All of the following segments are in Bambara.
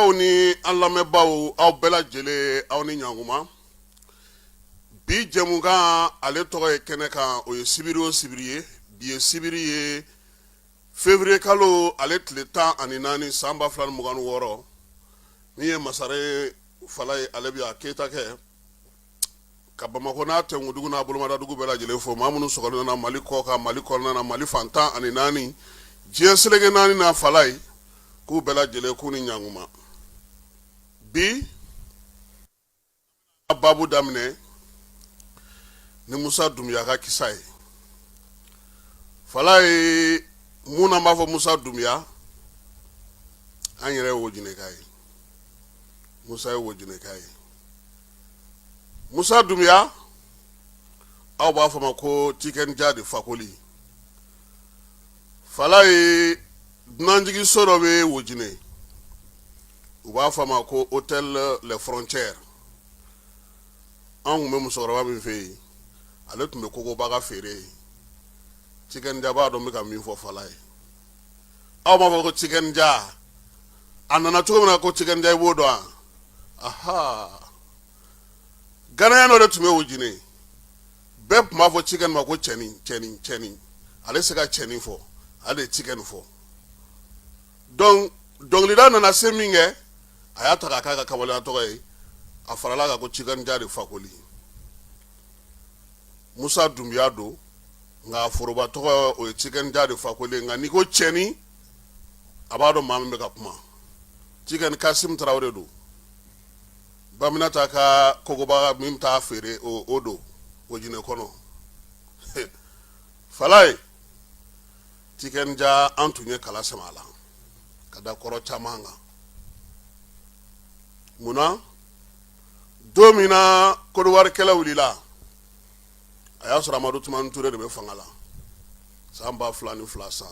Aw ni an lamɛnbaaw aw bɛɛ lajɛlen aw ni ɲankuma bi jɛmukan ale tɔgɔ ye kɛnɛ kan o ye sibiri o sibiri ye bi ye sibiri ye février kalo ale tile 14 san 2026 min ye Masare Fala ye ale bi a keta kɛ ka Bamako n'a tɛnkudugu n'a bolomadadugu bɛɛ lajɛlen fo maa minnu sɔgɔlen na Mali kɔ kan Mali kɔnɔna na Mali fan 14 diɲɛ seleke 4 na Fala ye k'u bɛɛ lajɛlen k'u ni ɲankuma bi babu daminɛ ni Musa Dumbuya ka kisa ye. Fala ye mun na b'a fɔ Musa Dumbuya an yɛrɛ ye Wojineka ye. Musa ye Wojineka ye. Musa Dumbuya aw b'a fɔ ma ko Cikɛnija de Fakoli. Fala ye dunanjigi so dɔ bɛ Wojine u b'a fɔ ma ko hôtel Les Frontières. An kun bɛ musokɔrɔba min fɛ yen ale tun bɛ kokobaga feere ye. Cikɛnija b'a dɔn bɛ ka min fɔ Fala ye. Aw b'a fɔ ko Cikɛnija a nana cogo min na ko Cikɛnija i b'o dɔn a? Aha. Ganaya dɔ de tun bɛ Wojine bɛɛ tun b'a fɔ Cikɛn ma ko cɛnin ale se ka cɛnin fɔ ale de Cikɛn fɔ. Donc dɔnkilida nana se min kɛ a y'a ta k'a k'a ka kabaliya tɔgɔ ye a farala kan ko Cikɛnija de Fakoli. Musa Dumbuya don nka foroba tɔgɔ o ye Cikɛnija de Fakoli nka n'i ko cɛnin a b'a dɔn maa min bɛ ka kuma. Cikɛn Kasim Tarawele don. Baminata ka kokobaga min t'a feere o don Wojine kɔnɔ. Fala ye Cikɛnija an tun ye kala sama a la ka da kɔrɔ caman kan. Munna don min na Kodiwari kɛlɛ wulila a y'a sɔrɔ Amadu Tumani Ture de bɛ fanga la san 2002 san.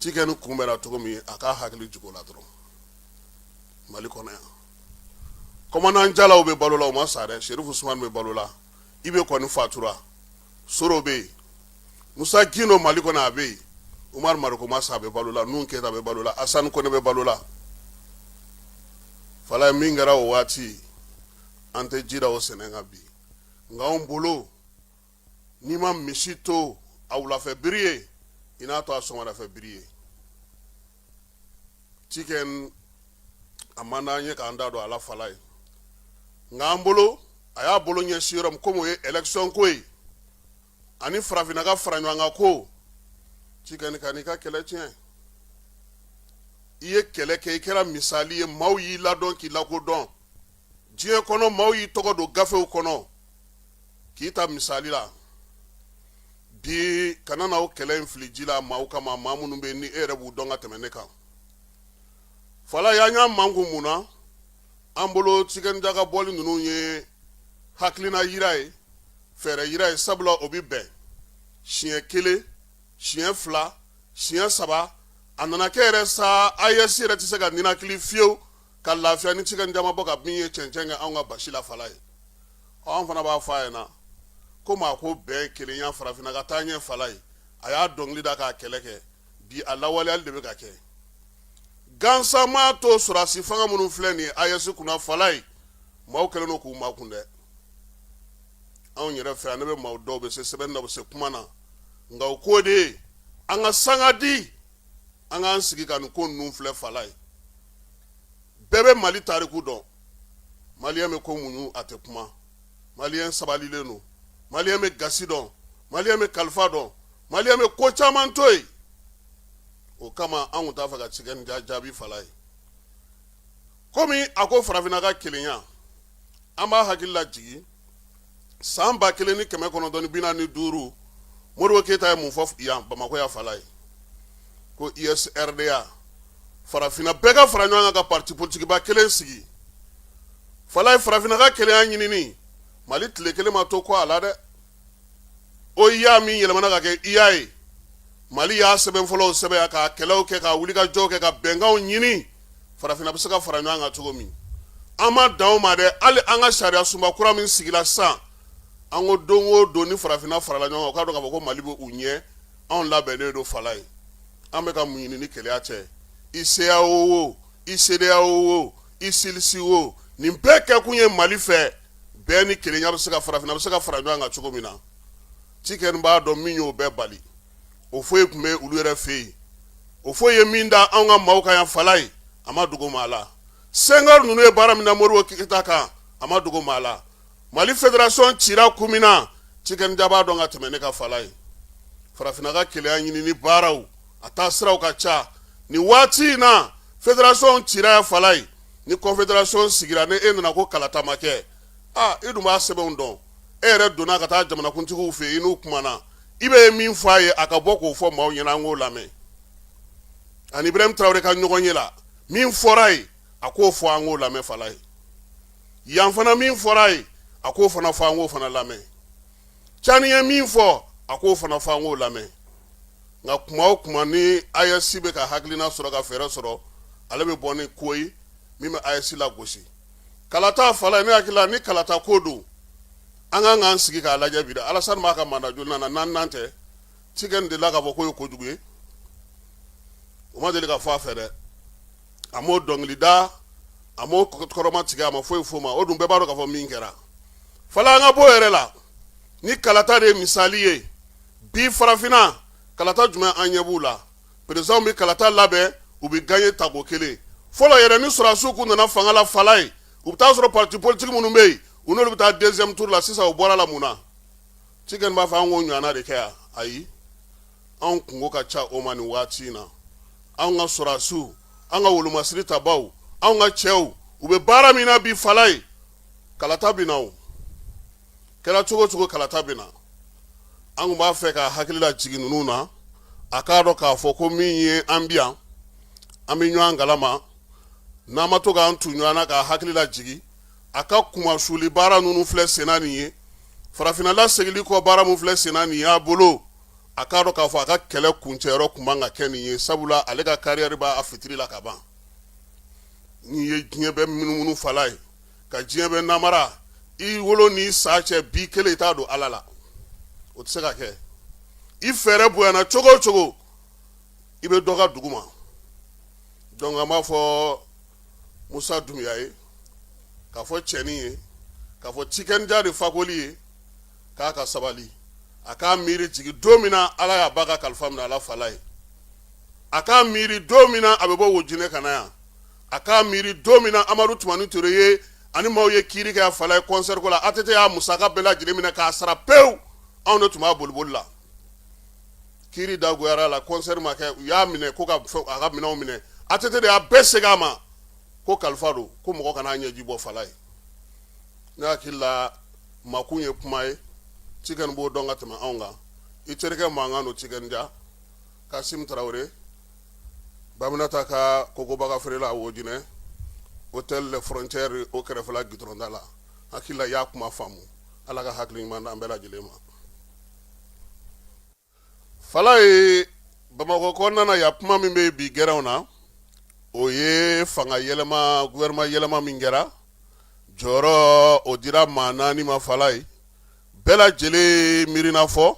Cikɛn kunbɛnna cogo min a k'a hakili jig'o la dɔrɔn Mali kɔnɔ yan. Commandant Jalaw bɛ balo la o ma sa dɛ Sherifu Usumani bɛ balo la Ibe kɔni fatura Soro bɛ yen Musa Gino Mali kɔnɔ a bɛ yen Umar Mariko Masa bɛ balo la Nun Keta bɛ balo la Asani Kone bɛ balo la. Fala ye min kɛra o waati an tɛ ji la o sɛnɛ kan bi nka anw bolo n'i ma misi to a wulafɛ biri ye i n'a to a sɔgɔmadafɛ biri ye. Cikɛn a man d'an ye k'an da don a la Fala ye nka an bolo a y'a bolo ɲɛsin yɔrɔ min komi o ye élection ko ye ani farafinna ka fara ɲɔgɔn kan ko Cikɛn ka n'i ka kɛlɛ tiɲɛ i ye kɛlɛ kɛ i kɛra misali ye maaw y'i ladɔn k'i lakodɔn diɲɛ kɔnɔ maaw y'i tɔgɔ don gafew kɔnɔ k'i ta misali la bi kana na o kɛlɛ in fili ji la maaw kama maa minnu bɛ yen ni e yɛrɛ b'u dɔn ka tɛmɛ ne kan. Fala y'an y'a mangun mun na an bolo Cikɛnija ka bɔli ninnu ye hakilina yira ye fɛɛrɛ yira ye sabula o bi bɛn siɲɛ 1 siɲɛ 2 siɲɛ 3 a nana kɛ yɛrɛ sa AES yɛrɛ tɛ se ka ninakili fiyewu ka lafiya ni Cikɛnija ma bɔ ka min ye cɛncɛn kɛ anw ka basi la Fala ye. An fana b'a fɔ a ɲɛna ko maa ko bɛɛ kelenya farafinna ka taa ɲɛ Fala ye a y'a dɔnkili da k'a kɛlɛ kɛ bi a lawaleyali de bɛ ka kɛ. Gansan maa to sɔrɔdasi fanga minnu filɛ nin ye AES kunna Fala ye maaw kɛlen don k'u makun dɛ. Anw yɛrɛ fɛ yan ne bɛ maaw dɔw bɛ se sɛbɛnni na u bɛ se kuma na nka o ko de ye an ka sanga di an k'an sigi ka nin ko ninnu filɛ Fala ye. Bɛɛ bɛ Mali tariku dɔn Maliyɛn bɛ ko muɲu a tɛ kuma Maliyɛn sabalilen don Maliyɛn bɛ gasi dɔn Maliyɛn bɛ kalifa dɔn Maliyɛn bɛ ko caman to yen. O kama an kun t'a fɛ ka Cikɛnija jaabi Fala ye. Komi a ko farafinna ka kelenya an b'a hakili lajigi san 1945 Modibo Keyita ye mun fɔ yan Bamako ya Fala ye ko ISRDA farafinna bɛɛ ka fara ɲɔgɔn kan ka parti politique ba kelen sigi. Fala ye farafinna ka kelenya ɲinini Mali tile kelen ma to ko a la dɛ. OIA min yɛlɛmana ka kɛ IA ye Mali y'a sɛbɛn fɔlɔw sɛbɛn ka kɛlɛw kɛ ka wuli ka jɔw kɛ ka bɛnkanw ɲini farafinna bɛ se ka fara ɲɔgɔn kan cogo min an ma dan o ma dɛ hali an ka sariya sunba kura min sigila sisan an ko don o don ni farafinna farala ɲɔgɔn kan o k'a dɔn k'a fɔ ko Mali bɛ u ɲɛ anw labɛnnen don Fala ye an bɛ ka mun ɲini ni kɛlɛya cɛ ICAO i CEDEAO o i silisi o nin bɛɛ kɛ kun ye Mali fɛ bɛɛ ni kelenya bɛ se ka farafina bɛ se ka fara ɲɔgɔn kan cogo min na Cikɛni b'a dɔn min y'o bɛɛ bali o foyi tun bɛ olu yɛrɛ fɛ yen o foyi ye min da anw ka maaw kan yan fala ye a ma dogo maa la Senghor ninnu ye baara min na Modibo Keyita kan a ma dogo maa la Mali fédération cira kun min na Cikɛni ja b'a dɔn ka tɛmɛ ne ka fala ye farafina ka kelenya ɲini ni baaraw a taa siraw ka ca ni waati in na fédération cira ya fala ye ni confédération sigira ne e nana ko kalata ma kɛ i dun b'a sɛbɛnw dɔn e yɛrɛ donna ka taa jamanakuntigiw fɛ yen n'u kumana i bɛ min fɔ a ye a ka bɔ k'o fɔ maaw ɲɛna an k'o lamɛn ani Ibrahim Traoré ka ɲɔgɔn ye la min fɔra ye a k'o fɔ an k'o lamɛn fala ye yan fana min fɔra ye a k'o fana fɔ an k'o fana lamɛn Cani ye min fɔ a k'o fana fɔ an k'o lamɛn nka kuma o kuma ni AES bɛ ka hakilina sɔrɔ ka fɛɛrɛ sɔrɔ ale bɛ bɔ ni ko ye min bɛ AES lagosi kalata fala ne hakili la ni kalata ko don an kan k'an sigi k'a lajɛ bi dɛ Alassane b'a ka mandat joli na nan tɛ Cikɛni delila k'a fɔ k'o ye kojugu ye o ma deli ka fɔ a fɛ dɛ a m'o dɔnkili da a m'o kɔrɔma tigɛ a ma foyi f'o ma o dun bɛɛ b'a dɔn k'a fɔ min kɛra fala an ka bɔ yɛrɛ la ni kalata de ye misali ye bi farafina kalata jumɛn an ɲɛ b'u la président bɛ kalata labɛn u bɛ gagner tako kelen fɔlɔ yɛrɛ ni sɔrɔdasiw kun nana fanga la fala ye u bɛ taa sɔrɔ parti politique minnu bɛ yen u n'olu bɛ taa deuxième tour la sisan u bɔra la mun na Cikɛni b'a fɔ an k'o ɲɔgɔnna de kɛ yan ayi anw kungo ka ca o ma nin waati in na anw ka sɔrɔdasiw an ka wolomasiri tabaw anw ka cɛw u bɛ baara min na bi fala ye kalata bɛ na o kɛra cogo o cogo kalata bɛ na an tun b'a fɛ ka hakili lajigin ninnu na a k'a dɔn k'a fɔ ko min ye an bi yan an bɛ ɲɔgɔn galama n'an ma to k'an tu ɲɔgɔn na ka hakili lajigin a ka kumasuli baara ninnu filɛ senna nin ye farafinna lasegili kɔ baara min filɛ senna nin y'a bolo a k'a dɔn k'a fɔ a ka kɛlɛ kuncɛyɔrɔ kun man ka kɛ nin ye sabula ale ka carrière b'a fitiri la ka ban n'i ye diɲɛ bɛɛ munumunu fala ye ka diɲɛ bɛɛ namara i wolo n'i sa cɛ bi kelen i t'a don ala la o tɛ se ka kɛ i fɛɛrɛ bonyana cogo o cogo i bɛ dɔ ka dugu ma donc an b'a fɔ Musa Dunbiya ye k'a fɔ cɛnin ye k'a fɔ Cikɛni Ja de fakoli ye k'a ka sabali a k'a miiri jigin don min na ala y'a ba ka kalifa minɛ ala fala ye a k'a miiri don min na a bɛ bɔ Wojinɛ ka na yan a k'a miiri don min na Amadu Tumani Ture ye ani maaw ye kiiri kɛ a fala ye concert ko la ATT y'a musaka bɛɛ lajɛlen minɛ k'a sara pewu anw de tun b'a boliboli la kiiri dagoyara la concert ma kɛ u y'a minɛ ko ka a ka minɛnw minɛ ATT de y'a bɛɛ segin a ma ko kalifa don ko mɔgɔ kana ɲɛji bɔ fala ye ne hakili la makun ye kuma ye Cikɛni b'o dɔn ka tɛmɛ anw kan i terikɛ mankan don Cikɛni Ja Kasim Traoré Baminata ka kokobaga feerela Wojinɛ hôtel Les Frontières o kɛrɛfɛla gitɔrɔnda la hakili la i y'a kuma faamu ala ka hakili ɲuman d'an bɛɛ lajɛlen ma fala ye Bamakɔ kɔnɔna na ya kuma min bɛ bi gɛrɛnw na o ye fanga yɛlɛma gouvernement yɛlɛma min kɛra jɔyɔrɔ o dira maa naani ma fala ye bɛɛ lajɛlen miirina fɔ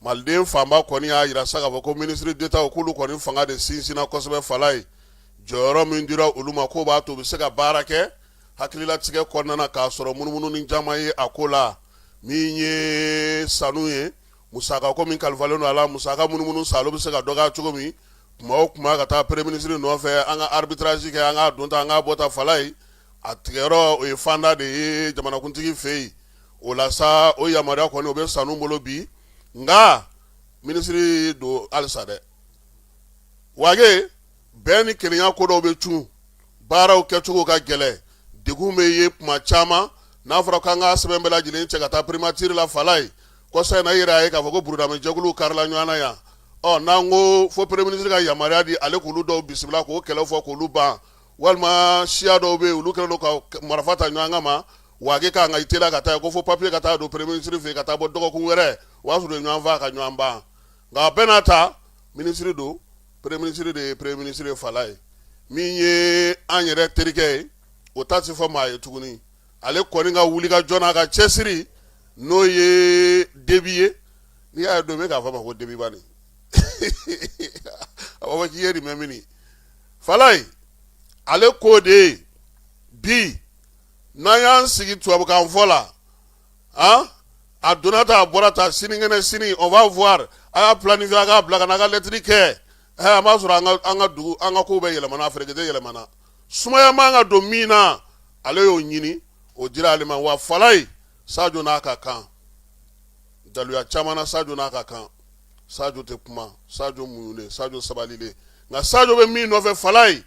maliden fanba kɔni y'a yira sa k'a fɔ ko ministre d'État k'olu kɔni fanga de sinsinna kosɛbɛ fala ye jɔyɔrɔ min dira olu ma k'o b'a to u bɛ se ka baara kɛ hakililatigɛ kɔnɔna na k'a sɔrɔ munumunu ni caman ye a ko la min ye sanu ye musaka ko min kalifalen don a la musaka munumunu salo bɛ se ka dɔgɔya cogo min kuma o kuma ka taa premier ministre nɔfɛ an ka arbitrage kɛ an ka donta an ka bɔta fala ye a tigɛyɔrɔ o ye fanda de ye jamanakuntigi fɛ yen o la sa o yamaruya kɔni o bɛ sanu bolo bi nka ministre don halisa dɛ wage bɛɛ ni kelenya ko dɔw bɛ cun baaraw kɛcogo ka gɛlɛ degun bɛ ye kuma caman n'a fɔra k'an ka sɛbɛn bɛɛ lajɛlen cɛ ka taa primature la fala ye kɔsa in na i yɛrɛ y'a ye k'a fɔ ko burudamɛjɛkuluw karila ɲɔgɔn na yan n'an ko fo premier ministre ka yamaruya di ale k'olu dɔw bisimila k'o kɛlɛ fɔ k'olu ban walima siya dɔw bɛ yen olu kɛlen don ka marifa ta ɲɔgɔn kan ma wage kan ka i teliya ka taa ye ko fo papier ka taa don premier ministre fɛ yen ka taa bɔ dɔgɔkun wɛrɛ o y'a sɔrɔ u ye ɲɔgɔn faa ka ɲɔgɔn ban nka a bɛɛ n'a ta ministre don premier ministre de ye premier ministre fala ye min ye an yɛrɛ terikɛ ye o ta ti fɔ maa ye tuguni ale kɔni ka wuli ka jɔ n'a ka cɛsiri n'o ye Déby ye n'i y'a ye don bɛ k'a fɔ ma ko Déby bani a b'a fɔ k'i ye nin mɛn mini fala ye ale ko de bi n'an y'an sigi tubabukan fɔ la a donna ta a bɔra ta sinikɛnɛ sini on va voir a y'a planifié a k'a bila ka n'a ka lɛtiri kɛ an b'a sɔrɔ an ka dugu an ka kow bɛ yɛlɛmana ferekete yɛlɛmana sumaya man ka don min na ale y'o ɲini o dira ale ma wa Falaye Sadio n'a ka kan daluya caman na Sadio n'a ka kan Sadio tɛ kuma Sadio muɲunen Sadio sabalilen nka Sadio bɛ min nɔfɛ Falaye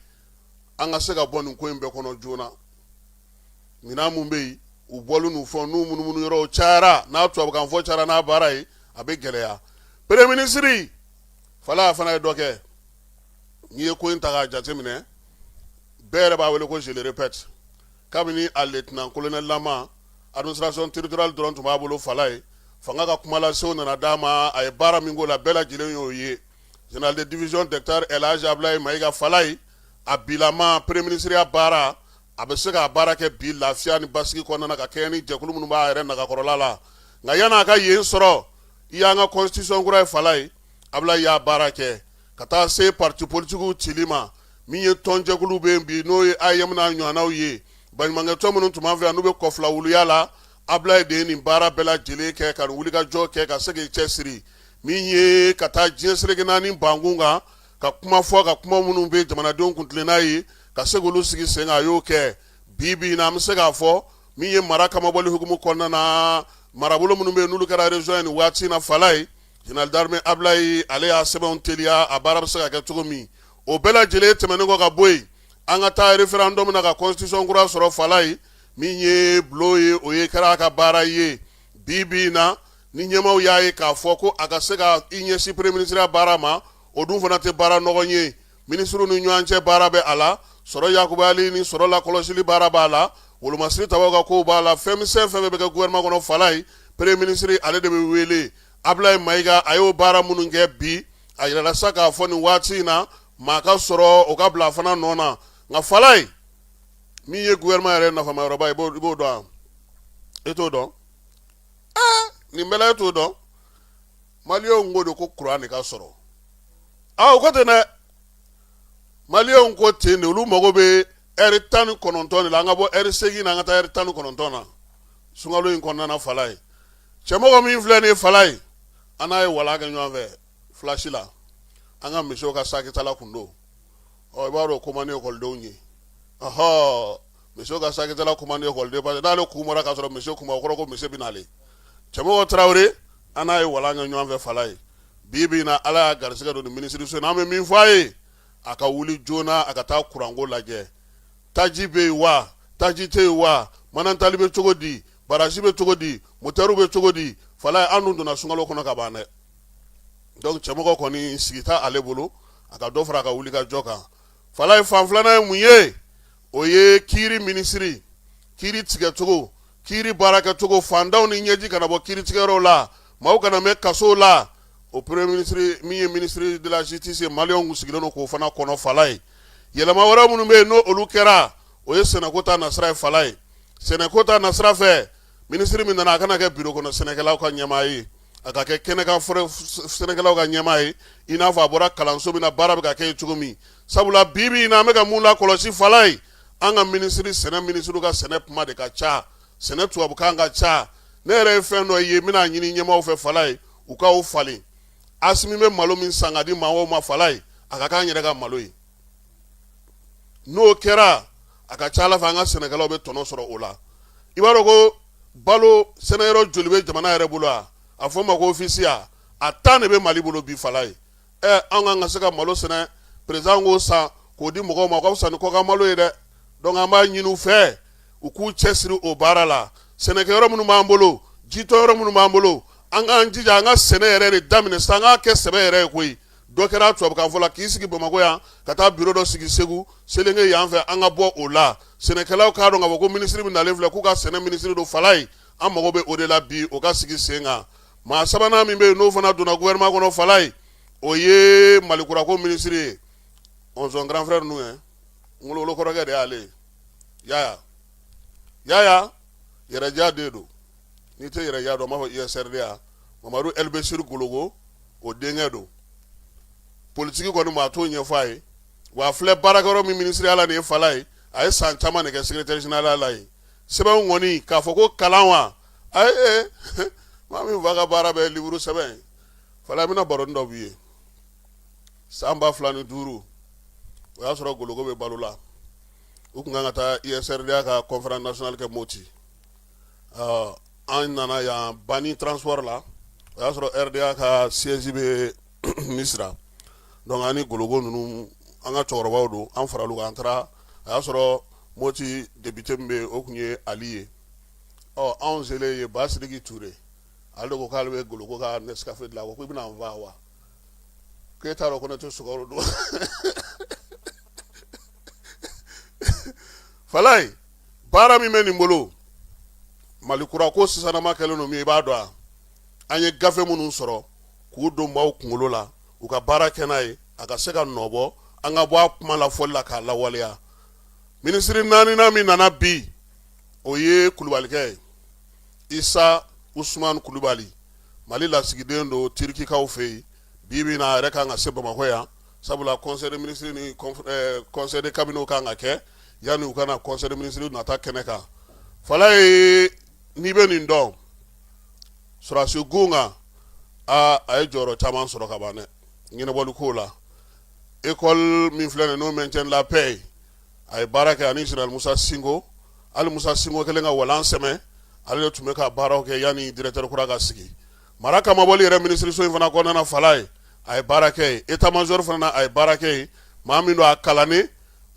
an ka se ka bɔ nin ko in bɛɛ kɔnɔ joona minɛn mun bɛ yen u bɔlen n'u fɛnw n'u munumunu yɔrɔw cayara n'a tubabukan fɔ cayara n'a baara ye a bɛ gɛlɛya premier ministre Falaye fana ye dɔ kɛ n'i ye ko in ta k'a jateminɛ bɛɛ yɛrɛ b'a wele ko je le répète kabini a lieutenant colonel lama administration territoriale dɔrɔn tun b'a bolo Falaye fanga ka kumalasew nana d'a ma a ye baara min k'o la bɛɛ lajɛlen y'o ye général de division docteur El Hadji Abdoulaye Mayiga Falaye a bilama premier ministre ya baara a bɛ se k'a baara kɛ bi lafiya ni basigi kɔnɔna ka kɛɲɛ ni jɛkulu minnu b'a yɛrɛ nagakɔrɔla la nka yan'a ka yen sɔrɔ i y'an ka constitution kura ye Falaye Abdoulaye y'a baara kɛ ka taa se parti politiques cili ma min ye tɔnjɛkulu bɛ yen bi n'o ye AIM n'a ɲɔgɔnnaw ye baɲumankɛtɔn minnu tun b'an fɛ yan n'u bɛ kɔfilawuliya la Abdoulaye de ye nin baara bɛɛ lajɛlen kɛ ka nin wulikajɔ kɛ ka se k'i cɛsiri min ye ka taa diɲɛ seleke naani bankun kan ka kuma fɔ ka kuma minnu bɛ jamanadenw kuntilenna ye ka se k'olu sigi sen kan a y'o kɛ bi bi in na an bɛ se k'a fɔ min ye mara kamabɔli hukumu kɔnɔna na marabolo minnu bɛ yen n'olu kɛra région ye nin waati in na Falaye général d'armée Abdoulaye ale y'a sɛbɛnw teliya a baara bɛ se ka kɛ cogo min o bɛɛ lajɛlen tɛmɛnen kɔ ka bɔ yen an ka taa référendum na ka constitution kura sɔrɔ Falaye min ye bulon ye o ye kɛra a ka baara ye bi bi in na ni ɲɛmaaw y'a ye k'a fɔ ko a ka se ka i ɲɛsin premier ministre ya baara ma o dun fana tɛ baara nɔgɔn ye ministre ni ɲɔgɔn cɛ baara bɛ a la sɔrɔ yakubali ni sɔrɔ lakɔlɔsili baara b'a la wolomasiri tabaw ka kow b'a la fɛn misɛn fɛn bɛ kɛ gouvernement kɔnɔ Falaye premier ministre ale de bɛ wele Abdoulaye Mayiga a y'o baara minnu kɛ bi a yirala sa k'a fɔ nin waati in na maa ka sɔrɔ o ka bila a fana nɔ na nka Falaye min ye gouvernement yɛrɛ nafamayɔrɔba ye i b'o dɔn e t'o dɔn nin bɛɛ la e t'o dɔn maliyɛnw ko de ko courant de ka sɔrɔ o ko ten dɛ maliyɛnw ko ten de olu mago bɛ heure 19 de la an ka bɔ heure 8 na an ka taa heure 19 na sunkalo in kɔnɔna na Falaye cɛmɔgɔ min filɛ nin ye Falaye an n'a ye wala kɛ ɲɔgɔn fɛ flash la an ka misiw ka sakitala kun don i b'a dɔn ko man di ekɔlidenw ye misiw ka sakitala ko man di ekɔliden parce que n'ale kun bɔra k'a sɔrɔ misi kun b'a o kɔrɔ ko misi bɛ n'ale cɛmɔgɔ Tarawele an n'a ye wala kɛ ɲɔgɔn fɛ Falaye bi bi in na ala y'a garisɛgɛ don nin ministre so in na an bɛ min fɔ a ye a ka wuli joona a ka taa kuranko lajɛ taji bɛ yen wa taji tɛ yen wa manantali bɛ cogo di barasi bɛ cogo di motɛriw bɛ cogo di Falaye an dun donna sunkalo kɔnɔ ka ban dɛ donc cɛmɔgɔ kɔni sigi t'a ale bolo a ka dɔ fara a ka wuli ka jɔ kan Falaye fan filanan ye mun ye o ye kiiri minisiri kiiri tigɛcogo kiiri baarakɛcogo fantanw ni ɲɛji kana bɔ kiiri tigɛyɔrɔw la maaw kana mɛn kasow la o premier ministre min ye ministre de la justice maliyɛnw sigilen don k'o fana kɔnɔ Falaye yɛlɛma wɛrɛ minnu bɛ yen n'o olu kɛra o ye sɛnɛko ta nasira ye Falaye sɛnɛko ta nasira fɛ ministre min nana a kana kɛ bureau kɔnɔ sɛnɛkɛlaw ka ɲɛmaa ye a ka kɛ kɛnɛkan sɛnɛkɛlaw ka ɲɛmaa ye i n'a fɔ a bɔra kalanso min na baara bɛ ka kɛ cogo min sabula bi bi in na an bɛ ka mun lakɔlɔsi Falaye an ka ministre sɛnɛ ministre ka sɛnɛ kuma de ka ca sɛnɛ tubabukan ka ca ne yɛrɛ ye fɛn dɔ ye n bɛna ɲini ɲɛmaaw fɛ Falaye u ka o falen Asimi bɛ malo min san ka di maa o ma Falaye a ka k'an yɛrɛ ka malo ye n'o kɛra a ka ca Ala fɛ an ka sɛnɛkɛlaw bɛ tɔnɔ sɔrɔ o la i b'a dɔn ko balo sɛnɛyɔrɔ joli bɛ jamana yɛrɛ bolo a fɔ ma ko ofisiya a tan de bɛ Mali bolo bi Falaye an kan ka se ka malo sɛnɛ président k'o san k'o di mɔgɔw ma o ka fisa ni kɔkan malo ye dɛ donc an b'a ɲini u fɛ u k'u cɛsiri o baara la sɛnɛkɛyɔrɔ minnu b'an bolo jitɔyɔrɔ minnu b'an bolo an k'an jija an ka sɛnɛ yɛrɛ de daminɛ sisan an k'a kɛ sɛbɛ yɛrɛ ye koyi dɔ kɛra tubabukan fɔ la k'i sigi Bamakɔ yan ka taa bureau dɔ sigi Segu Selenge yan fɛ an ka bɔ o la sɛnɛkɛlaw k'a dɔn k'a fɔ ko ministre min nalen filɛ k'u ka sɛnɛ ministre don Falaye an mago bɛ o de la bi o ka sigi sen kan maa sabanan min bɛ yen n'o fana donna gouvernement kɔnɔ Falaye o ye malikurako ministre ye on son grand frère ninnu ye ngolo kɔrɔkɛ de y'ale Yaya yɛrɛdiya den don n'i tɛ yɛrɛdiya dɔn n b'a fɔ ISRD ya Mamadu Elbesiri Gologo o denkɛ don politique kɔni maa t'o ɲɛfɔ a ye wa filɛ baarakɛyɔrɔ min ministre ala nin ye fala ye a ye san caman de kɛ secrétaire général la ye sɛbɛn kɔni k'a fɔ ko kalan wa a ye maa min fa ka baara bɛ livre sɛbɛn fala bɛna baroni dɔ b'i ye san 2005 o y'a sɔrɔ Goloko bɛ balo la u kun kan ka taa ISRDA ka conférence nationale kɛ Moti an nana yan Bani transport la o y'a sɔrɔ RDA ka siège bɛ Misira donc ani Goloko ninnu an ka cɛkɔrɔbaw don an faral'u kan an taara a y'a sɔrɔ Moti député min bɛ yen o kun ye Ali ye anw selen ye Ba Sidiki Ture ale de ko k'ale bɛ Goloko ka Nescafé dilan ko i bɛna n faa wa k'e t'a dɔn ko ne tɛ sukaro dun Falaye baara min bɛ nin bolo Mali kura ko sisanama kɛlen don min i b'a dɔn an ye gafe minnu sɔrɔ k'u don maaw kunkolo la u ka baara kɛ n'a ye a ka se ka nɔbɔ an ka bɔ a kuma la fɔli la k'a lawaleya ministre naaninan min nana bi o ye Kulubalikɛ ye Isa Usman Kulubali Mali lasigiden don Tirikikaw fɛ yen bi bi na a yɛrɛ kan ka se Bamakɔ yan sabula conseil des ministres ni conseil de cabinet kan ka kɛ yanni u kana conseil des ministres nata kɛnɛ kan Falaye n'i bɛ nin dɔn Surasi Gunga a ye jɔyɔrɔ caman sɔrɔ ka ban dɛ ɲɛnabɔli ko la école min filɛ nin n'o maintient la paix a ye baara kɛ ani général Musa Singo ali Musa Singo kelen ka walan sɛmɛ ale de tun bɛ ka baaraw kɛ yanni directeur kura ka sigi mara kamabɔli yɛrɛ ministre so in fana kɔnɔna na Falaye a ye baara kɛ yen état major fana a ye baara kɛ yen maa min don a kalannen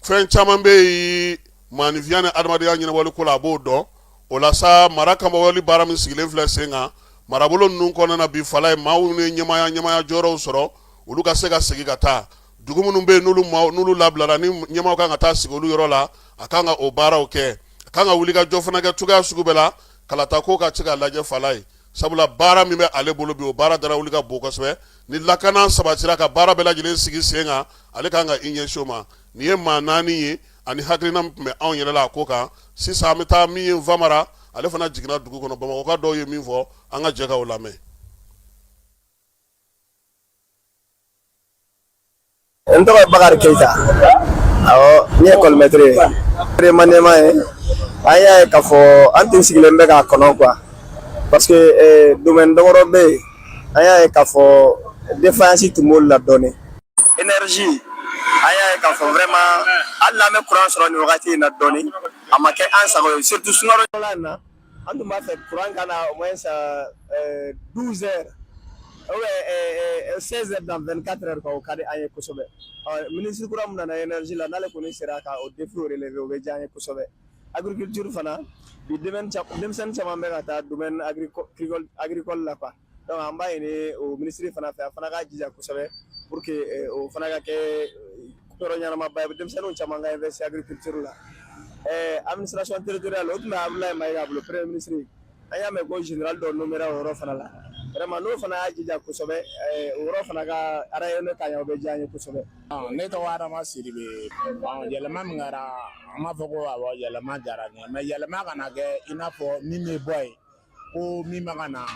fɛn caman bɛ yen maanifinya ni adamadenya ɲɛnabɔli ko la a b'o dɔn o la sa mara kamabɔli baara min sigilen filɛ sen kan marabolo ninnu kɔnɔna na bi Falaye maaw ni ɲɛmaya jɔyɔrɔw sɔrɔ olu ka se ka segin ka taa dugu minnu bɛ yen n'olu labilara ni ɲɛmaw kan ka taa sigi olu yɔrɔ la a kan ka o baaraw kɛ a kan ka wuli ka jɔ fana kɛ cogoya sugu bɛɛ la kalata ko ka se ka lajɛ Falaye sabula baara min bɛ ale bolo bi o baara dara wuli ka bon kosɛbɛ ni lakana sabatira ka baara bɛɛ lajɛlen sigi sen kan ale kan ka i ɲɛsin o ma nin ye maa naani ye ani hakilina min tun bɛ anw yɛrɛ la a ko kan sisan an bɛ taa min ye Nfamara ale fana jiginna dugu kɔnɔ Bamakɔka dɔw ye min fɔ an ka jɛ ka o lamɛn. N tɔgɔ ye Bakari Keita awɔ n ye école maître ye maniema ye an y'a ye k'a fɔ an tun sigilen bɛ k'a kɔnɔ quoi parce que domaine damadɔ bɛ yen an y'a ye k'a fɔ défaillance tun b'olu la dɔɔnin énergie an y'a ye k'a fɔ vraiment hali n'an bɛ courant sɔrɔ nin wagati in na dɔɔnin a ma kɛ an sago ye surtout sunɔgɔ la in na an tun b'a fɛ courant ka na au moins 12 heures ou 16 heures dans 24 heures quoi o ka di an ye kosɛbɛ ministre kura min nana énergie la n'ale kɔni sera ka o défi relever o bɛ diya an ye kosɛbɛ agriculture fana bi denmisɛnnin caman bɛ ka taa domaine agricole la quoi donc an b'a ɲini o ministre fana fɛ a fana ka jija kosɛbɛ pour que o fana ka kɛ yɔrɔ ɲɛnamaba ye denmisɛnninw caman ka investir agriculture la administration territoriale o tun bɛ Abdoulaye Mayiga bolo premier ministre an y'a mɛn ko général dɔ nommera o yɔrɔ fana la vraiment n'o fana y'a jija kosɛbɛ o yɔrɔ fana ka rayonner ka ɲɛ o bɛ diya an ye kosɛbɛ. Ne tɔgɔ Adama Sidibe yɛlɛma min kɛra an b'a fɔ ko awɔ yɛlɛma diyara n ye mais yɛlɛma kana kɛ i n'a fɔ min bɛ bɔ yen ko min bɛ ka na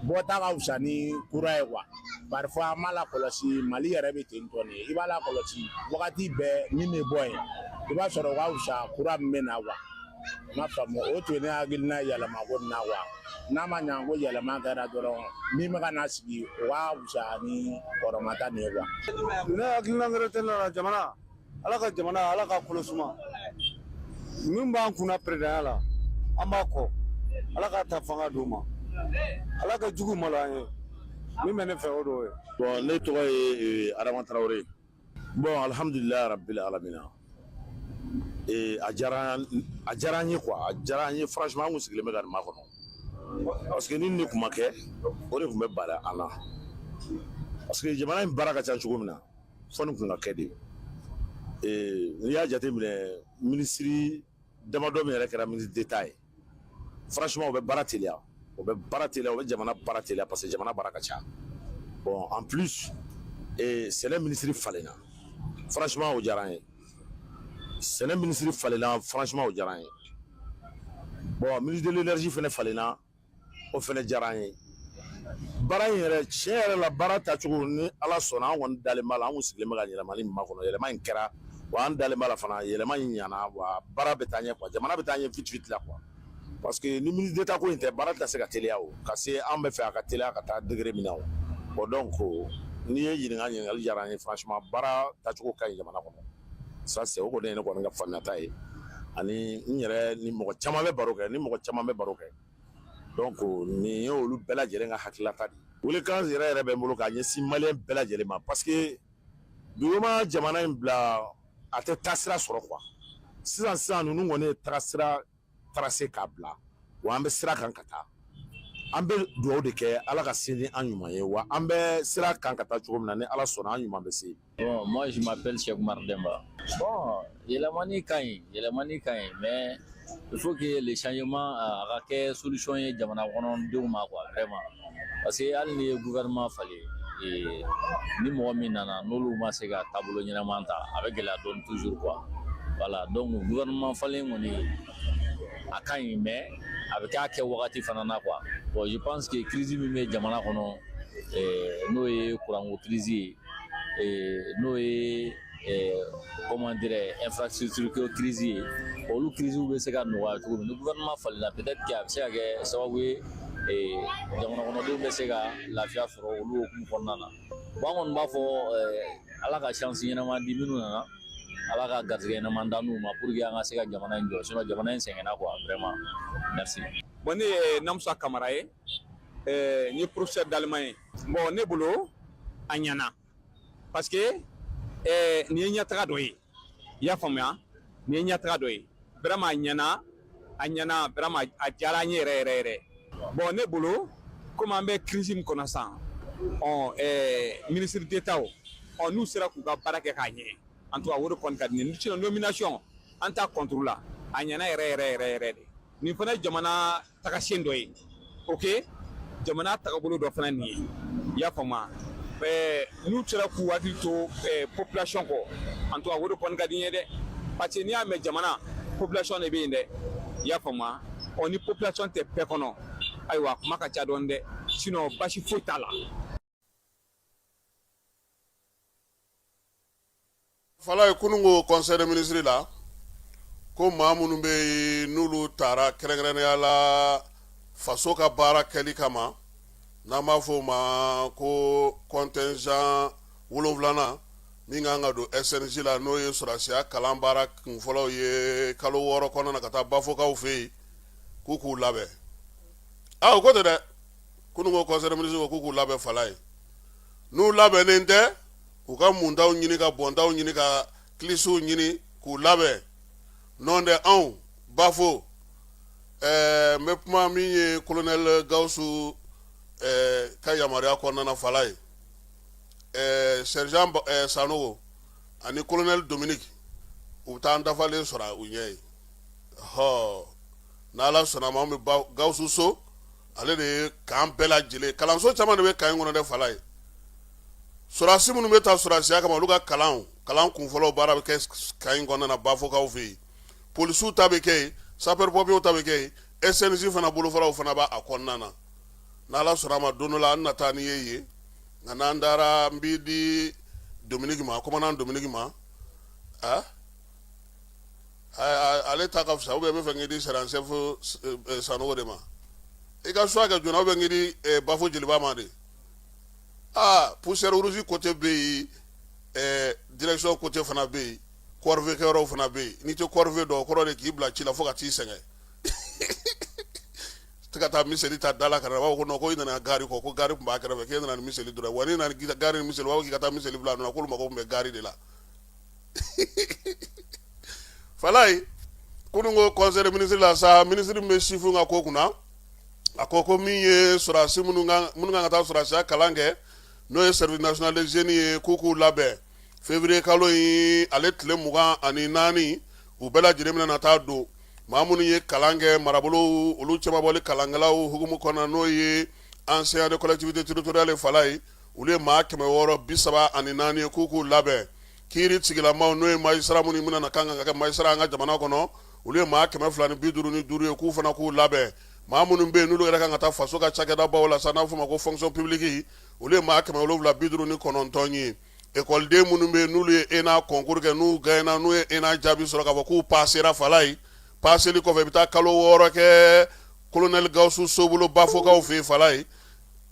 bɔta ka fisa ni kura ye quoi parfois an b'a lakɔlɔsi Mali yɛrɛ bɛ ten tɔ de i b'a lakɔlɔsi wagati bɛɛ min bɛ bɔ yen i b'a sɔrɔ o ka fisa kura min bɛ na quoi n m'a faamu o tun ye ne hakilina yɛlɛma ko nin na quoi n'a ma ɲɛ ko yɛlɛma kɛra dɔrɔn min bɛ ka na sigi o ka fisa ni kɔrɔmata nin ye quoi. Ne hakilina wɛrɛ tɛ ne la jamana Ala ka jamana Ala ka kolo suma min b'an kunna présidenya la an b'a kɔ Ala ka ta fanga d'u ma Ala ka jugu malo an ye min bɛ ne fɛ o don ye. Bon ne tɔgɔ ye Adama Traoré bon alhamdulilayi rabbil alamina a diyara an ye quoi a diyara an ye franchement an kun sigilen bɛ ka nin makɔnɔ parce que ni nin kun ma kɛ o de kun bɛ bala an na parce que jamana in baara ka ca cogo min na fɔ nin kun ka kɛ de n'i y'a jate minɛ ministre damadɔ min yɛrɛ kɛra ministre d'État ye franchement o bɛ baara teliya o bɛ jamana baara teliya parce que jamana baara ka ca bon en plus sɛnɛ ministre falenna franchement o diyara an ye sɛnɛ ministre falenna franchement o diyara an ye bon ministre de l'énergie fɛnɛ falenna o fɛnɛ diyara an ye bara in yɛrɛ tiɲɛ yɛrɛ la baara tacogo ni ala sɔnna an kɔni dalen b'a la an kun sigilen bɛ ka yɛlɛmali min makɔnɔ yɛlɛma in kɛra wa an dalen b'a la fana yɛlɛma in ɲana wa baara bɛ taa ɲɛ quoi jamana bɛ taa ɲɛ vite vite la quoi parce que ni ministre d'état ko in tɛ baara tɛ se ka teliya o ka se an bɛ fɛ a ka teliya ka taa degré min na o bon donc n'i ye ɲininkali diyara an ye franchement baara tacogo ka ɲi jamana kɔnɔ ça c'est o kɔni ye ne kɔni ka faamuyata ye ani n yɛrɛ ni mɔgɔ caman bɛ baro kɛ donc nin ye olu bɛɛ lajɛlen ka hakililata de ye welekan yɛrɛ bɛ n bolo k'a ɲɛsin maliyɛn bɛɛ lajɛlen ma parce que dugu ma jamana in bila a tɛ taasira sɔrɔ quoi sisan ninnu kɔni ye tagasira tracé k'a bila wa an bɛ sira kan ka taa an bɛ dugawu de kɛ ala ka se ni an ɲuman ye wa an bɛ sira kan ka taa cogo min na ni ala sɔnna an ɲuman bɛ se. Bon, moi je m'appelle Cheikh Oumar Demba. Bon, yɛlɛmani ka ɲi mais il faut que les changements a ka kɛ solution ye jamana kɔnɔdenw ma quoi vraiment parce que hali ni ye gouvernement falen ni mɔgɔ min nana n'olu ma se ka taabolo ɲɛnama ta a bɛ gɛlɛya dɔɔni toujours quoi voilà donc gouvernement falen kɔni a ka ɲi mais a bɛ kɛ wagati fana na quoi bon je pense que crise min bɛ jamana kɔnɔ n'o ye kuranko crise ye n'o ye comment dirais infrastructure crise ye olu crise bɛ se ka nɔgɔya cogo min ni gouvernement falenna peut-être que a bɛ se ka kɛ sababu ye jamana kɔnɔdenw bɛ se ka lafiya sɔrɔ olu hukumu kɔnɔna na bon an kɔni b'a fɔ ala ka chance ɲɛnama di minnu nana ala ka garisɛgɛ ɲɛnama da n'u ma pour que an ka se ka jamana in jɔ sinon jamana in sɛgɛnna quoi vraiment merci. Bon ne ye Namusa Kamara ye n ye professeur d'allemand ye bon ne bolo a ɲɛna parce que nin ye ɲɛtaga dɔ ye i y'a faamuya nin ye ɲɛtaga dɔ ye vraiment a ɲɛna vraiment a diyara an ye yɛrɛ bon ne bolo comme an bɛ crise min kɔnɔ sisan ministre d'état n'u sera k'u ka baara kɛ k'a ɲɛ en tout cas o de kɔni ka di ne ye nomination an t'a contre la a ɲɛna yɛrɛ de nin fana ye jamana tagasen dɔ ye ok jamana tagabolo dɔ fana nin ye i y'a faamuya n'u sera k'u hakili to population kɔ en tout cas o de kɔni ka di n ye dɛ parce que n'i y'a mɛn jamana population de bɛ yen dɛ i y'a faamuya ni population tɛ bɛɛ kɔnɔ ayiwa kuma ka ca dɔɔni dɛ sinon basi foyi t'a la. fala ye kunungo conseil des ministres la ko maa minnu bɛ yen n'olu taara kɛrɛnkɛrɛnnenya la faso ka baara kɛli kama n'an b'a fɔ o ma ko contingent 7 min kan ka don SNJ la n'o ye sɔrɔsiya kalan baara kunfɔlɔw ye kalo 6 kɔnɔna na ka taa bafokaw fɛ yen k'u labɛn o ko tɛ dɛ kunungo conseil des ministres ko k'u labɛn fala ye n'u labɛnnen tɛ u ka muntaw ɲini ka bɔntaw ɲini ka kilisiw ɲini k'u labɛn n'o tɛ anw bafo n bɛ kuma min ye colonel Gawusu ka yamaruya kɔnɔna na fala ye sergent Sanogo ani colonel Dominique u bɛ taa an dafalen sɔrɔ u ɲɛ ye n'ala sɔnna ma an bɛ Gawusu so ale de ye k'an bɛɛ lajɛlen kalanso caman de bɛ kan in kɔnɔ dɛ fala ye sɔrɔsi minnu bɛ taa sɔrɔsiya kama olu ka kalan kunfɔlɔw baara bɛ kɛ kan in kɔnɔna na bafokaw fɛ yen polisiw ta bɛ kɛ yen sapeur pompiers ta bɛ kɛ yen SNJ fana bolofaraw fana b'a kɔnɔna na n'ala sɔnna ma don dɔ la an na taa ni ye yen nka n'an dara n b'i di Dominique ma commandant Dominique ma ale ta ka fisa ou bien n bɛ fɛ k'i di sergent chef Sanogo de ma i ka choix kɛ joona ou bien k'i di Bafo Jeliba ma de poussière rouge côté bɛ yen direction côté fana bɛ yen corvée kɛyɔrɔw fana bɛ yen n'i tɛ corvée dɔn o kɔrɔ de k'i bila ci la fo ka t'i sɛgɛn tɛ ka taa miseli ta da la ka na b'a fɔ ko non ko i nana gari kɔ ko gari tun b'a kɛrɛfɛ k'e nana ni miseli dɔrɔn wa n'i nana gari ni miseli u b'a fɔ k'i ka taa miseli bila a nɔ na k'olu mago tun bɛ gari de la fala ye kunungo conseil des ministres la sa ministre min bɛ sifin ka ko kunna a ko min ye sɔrɔsi minnu kan ka taa sɔrɔsiya kalan kɛ n'o ye service national des jeunes ye k'u labɛn février kalo in ale tile 24 u bɛɛ lajɛlen bɛna taa don maa minnu ye kalan kɛ marabolo olu caman bɔli kalankɛlaw hukumu kɔnɔ n'o ye ancien de collectivité territoriale fala ye olu ye maa 634 ye k'u labɛn kiiri sigilamaw n'o ye magistrat minnu bɛna kan ka kɛ magistrat an ka jamana kɔnɔ olu ye maa 255 ye k'u fana k'u labɛn maa minnu bɛ yen n'olu yɛrɛ kan ka taa faso ka cakɛda baw la sa n'a fɔ ma ko fonction publique olu ye maa 759 ye ekɔliden minnu bɛ yen n'olu ye ENA concours kɛ n'u gagnera n'u ye ENA jaabi sɔrɔ k'a fɔ k'u passera fala ye passeli kɔfɛ i bɛ taa kalo 6 kɛ colonel Gawusu Sobolo Bafokaw fɛ yen fala ye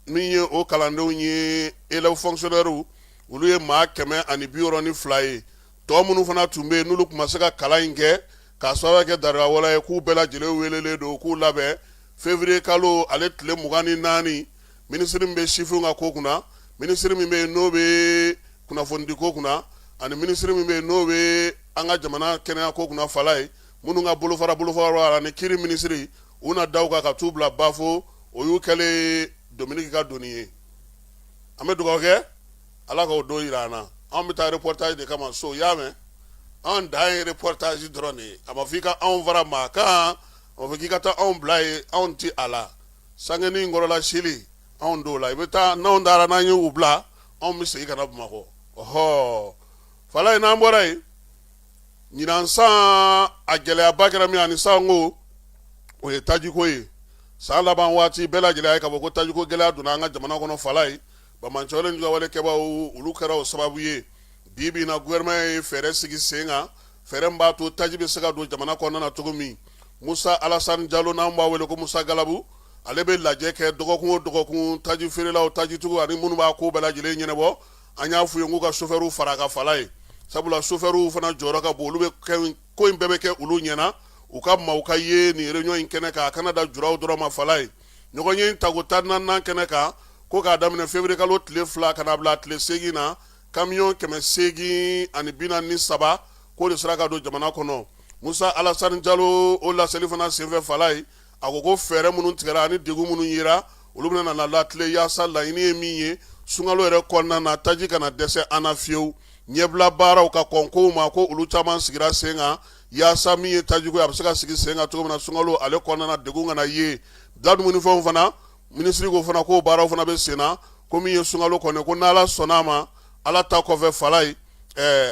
min ye o kalandenw ye élèves fonctionnaires olu ye maa 162 ye tɔ minnu fana tun bɛ yen n'olu tun ma se ka kalan in kɛ k'a sababu kɛ darigawala ye k'u bɛɛ lajɛlen welelen don k'u labɛn février kalo ale tile 24 ministre min bɛ sifinw ka ko kunna ministre min bɛ yen n'o bɛ kunnafonidi ko kunna ani ministre min bɛ yen n'o bɛ an ka jamana kɛnɛya ko kunna fala ye minnu ka bolofara ani kiri ministre u na da u kan ka t'u bila bafo o y'u kɛlen Dominique ka doni ye an bɛ dugawu kɛ ala k'o don yira an na an bɛ taa reportage de kama so y'a mɛn an dan ye reportage dɔrɔn de ye a ma fɔ i ka anw fara maa kan a ma fɔ k'i ka taa anw bila ye anw ti a la sangeni nkɔrɔla sili anw t'o la i bɛ taa n'anw taara n'an ye u bila anw bɛ segin ka na Bamakɔ ɔhɔ fala ye n'an bɔra yen ɲinan san a gɛlɛyaba kɛra min ani san ko o ye tajiko ye san laban waati bɛɛ lajɛlen ye k'a fɔ ko tajiko gɛlɛya donna an ka jamana kɔnɔ fala ye bamancɔlen jugawale kɛbaaw olu kɛra o sababu ye bi bi in na gouvernement ye fɛɛrɛ sigi sen kan fɛɛrɛ min b'a to taji bɛ se ka don jamana kɔnɔna na cogo min Musa Alassane Diallo n'an b'a wele ko Musa Galabu ale bɛ lajɛ kɛ dɔgɔkun o dɔgɔkun taji feerelaw tajitigiw ani minnu b'a ko bɛɛ lajɛlen ɲɛnabɔ an y'a f'u ye k'u ka chauffeur fara a ka fala ye sabula chauffeur fana jɔyɔrɔ ka bon olu bɛ kɛ ko in bɛɛ bɛ kɛ olu ɲɛna u ka maaw ka ye nin réunion in kɛnɛ kan a kana da juraw dɔrɔn ma fala ye ɲɔgɔn ye tako 14 kɛnɛ kan ko k'a daminɛ février kalo tile 2 kana bila tile 8 na camion 843 k'o de sera ka don jamana kɔnɔ Musa Alassane Diallo o laseli fana senfɛ fala ye a ko ko fɛɛrɛ minnu tigɛra ani degun minnu yera olu bɛna na latile yaasa laɲini ye min ye sunkalo yɛrɛ kɔnɔna na taji kana dɛsɛ an na fiyewu ɲɛbila baaraw ka kɔn kow ma ko olu caman sigira sen kan yaasa min ye tajiko ye a bɛ se ka sigi sen kan cogo min na sunkalo ale kɔnɔna na degun kana ye da dumunifɛnw fana ministre ko fana ko baaraw fana bɛ sen na ko min ye sunkalo kɔni ko n'ala sɔnna a ma ala ta kɔfɛ fala ye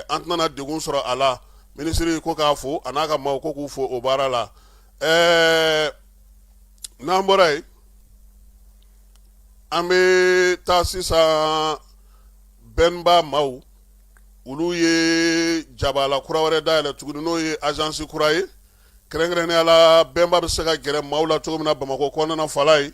an tɛna degun sɔrɔ a la ministre ko k'a fo a n'a ka maaw ko k'u fo o baara la n'an bɔra yen an bɛ taa sisan bɛnba maaw olu ye jabala kura wɛrɛ dayɛlɛ tuguni n'o ye agence kura ye kɛrɛnkɛrɛnnenya la bɛnba bɛ se ka gɛrɛ maaw la cogo min na Bamakɔ kɔnɔna fala ye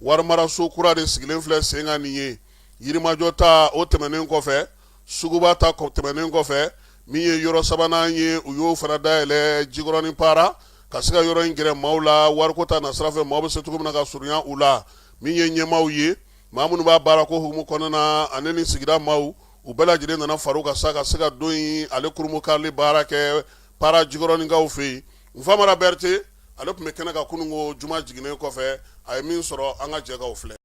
warimaraso kura de sigilen filɛ sen kan nin ye yirimajɔ ta o tɛmɛnen kɔfɛ suguba ta tɛmɛnen kɔfɛ min ye yɔrɔ sabanan ye u y'o fana dayɛlɛ Jikɔrɔni Para ka se ka yɔrɔ in gɛrɛ maaw la wariko ta nasira fɛ maaw bɛ se cogo min na ka surunya u la min ye ɲɛmaaw ye maa minnu b'a baara ko hukumu kɔnɔna na ani ni sigida maaw u bɛɛ lajɛlen nana far'u kan sa ka se ka don in ale kurumu karili baara kɛ Para Jikɔrɔnikaw fɛ yen Nfamara Berete ale tun bɛ kɛnɛ kan kununko juma jiginnen kɔfɛ a ye min sɔrɔ an ka jɛkaw filɛ